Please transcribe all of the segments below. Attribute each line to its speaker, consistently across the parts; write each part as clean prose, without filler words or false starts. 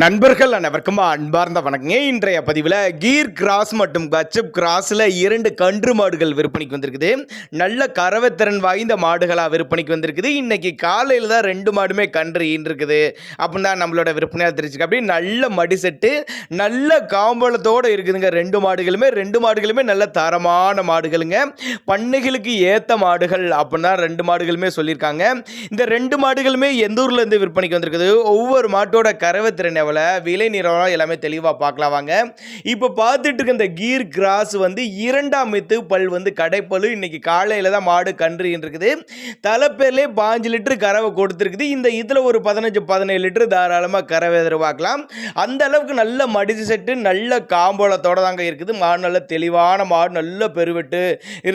Speaker 1: நண்பர்கள் அனைவருக்கும் அன்பார்ந்த வணக்கங்க. இன்றைய பதிவில் கீர் கிராஸ் மற்றும் கச்சப் கிராஸில் 2 கன்று மாடுகள் விற்பனைக்கு வந்திருக்குது. நல்ல கறவைத்திறன் வாய்ந்த மாடுகளாக விற்பனைக்கு வந்திருக்குது. இன்னைக்கு காலையில் தான் 2 மாடுமே கன்று ஈன்றிருக்குது அப்படின்னு தான் நம்மளோட விற்பனையாக தெரிஞ்சுக்க. அப்படி நல்ல மடி செட்டு நல்ல காம்பளத்தோடு இருக்குதுங்க. 2 மாடுகளுமே நல்ல தரமான மாடுகளுங்க. பண்ணைகளுக்கு ஏற்ற மாடுகள் அப்படின்னு தான் 2 மாடுகளுமே சொல்லியிருக்காங்க. இந்த 2 மாடுகளுமே எந்த ஊர்லேருந்து விற்பனைக்கு வந்திருக்குது, ஒவ்வொரு மாட்டோட கறவைத்திறன் எவ்வளோ, விலை நிறுவனம் எல்லாமே தெளிவாக பார்க்கலாம் வாங்க. இப்போ பார்த்துட்டு இருக்க இந்த கீர் கிராஸ் வந்து 2ஆம் மெத்து பல் வந்து கடைப்பல். இன்னைக்கு காலையில் தான் மாடு கன்று இருக்குது. தலைப்பேர்லேயே 5 லிட்டர் கறவை கொடுத்துருக்குது. இந்த இதில் ஒரு 15-17 லிட்டர் தாராளமாக கறவை எதிர்பார்க்கலாம். அந்த அளவுக்கு நல்ல மடிச்சு செட்டு நல்ல காம்போலத்தோடு தாங்க இருக்குது. மாடு நல்ல தெளிவான மாடு, நல்ல பெருவெட்டு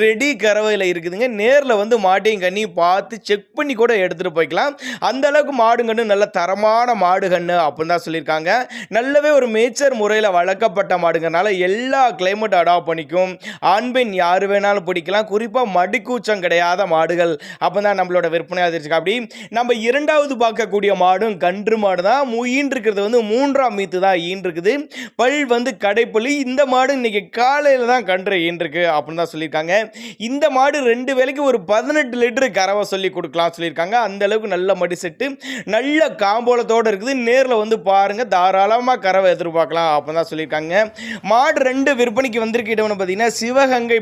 Speaker 1: ரெடி கறவையில் இருக்குதுங்க. நேரில் வந்து மாட்டையும் கண்ணையும் பார்த்து செக் பண்ணி கூட எடுத்துகிட்டு போய்க்கலாம். அந்த அளவுக்கு மாடு கன்று நல்ல தரமான மாடு கன்று அப்படின்னு தான் சொல்லியிருக்காங்க. நல்லவே ஒரு மேய்ச்சர் முறையில் வளர்க்கப்பட்ட மாடுங்கனால எல்லா கிளைமேட் அடாப்ட் பண்ணிக்கும். ஆண் பெண் யார் வேணாலும் பிடிக்கலாம். குறிப்பாக மடிக்கூச்சம் கிடையாத மாடுகள் அப்போ தான் நம்மளோட விற்பனை ஆதரிச்சிருக்கா. அப்படி நம்ம 2வது பார்க்கக்கூடிய மாடும் கன்று மாடு தான். ஈன்றிருக்கிறது வந்து 3ஆம் மீத்து தான் ஈன்றிருக்குது. பல் வந்து கடைப்பள்ளி. இந்த மாடு இன்னைக்கு காலையில் தான் கன்று ஈன்றிருக்கு அப்படின்னு தான் சொல்லியிருக்காங்க. இந்த மாடு 2 வேளைக்கு ஒரு 18 லிட்டர் கறவை சொல்லி கொடுக்கலாம் சொல்லியிருக்காங்க. அந்த அளவுக்கு நல்ல மடி செட்டு நல்ல காம்போலத்தோடு இருக்குது. நேரில் வந்து பாருங்க, தாராளமாக கறவை எதிர்பார்க்கலாம் அப்படின்னு தான் சொல்லியிருக்காங்க. மாடு 2 விற்பனைக்கு வந்திருக்கு. இடம்னு பார்த்தீங்கன்னா சிவகங்கை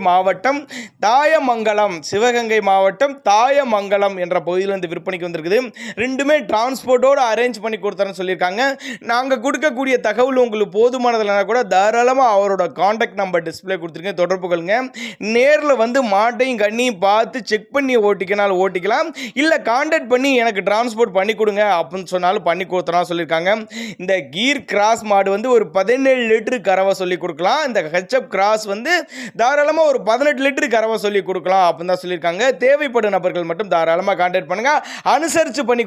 Speaker 1: மாவட்டம் தாயமங்கலம் என்ற பகுதியில் வந்து விற்பனைக்கு வந்திருக்குது. 2மே டிரான்ஸ்போர்ட்டோடு அரேஞ்ச் பண்ணி கொடுத்தரன்னு சொல்லியிருக்காங்க. நாங்கள் கொடுக்கக்கூடிய தகவல் உங்களுக்கு போதுமானதுலனா கூட தாராளமாக அவரோட கான்டாக்ட் நம்பர் டிஸ்பிளே கொடுத்துருக்கேன், தொடர்பு கொள்ளுங்க. நேரில் வந்து மாட்டையும் கண்ணியும் பார்த்து செக் பண்ணி ஓட்டிக்கனாலும் ஓட்டிக்கலாம். இல்லை கான்டாக்ட் பண்ணி எனக்கு டிரான்ஸ்போர்ட் பண்ணி கொடுங்க அப்படின்னு சொன்னாலும் பண்ணி கொடுத்தனா சொல்லியிருக்காங்க. இந்த கீர் கிராஸ் மாடு வந்து ஒரு 17 லிட்டர் கறவை சொல்லி கொடுக்கலாம். இந்த ஹெச்எப் கிராஸ் வந்து தாராளமாக ஒரு 18 லிட்டர் கறவை சொல்லி கொடுக்கலாம் அப்படின்னு தான் சொல்லியிருக்காங்க. தேவைப்படும் நபர்கள் மட்டும் தாராளமாக கான்டாக்ட் பண்ணுங்க, அனுசரித்து பண்ணி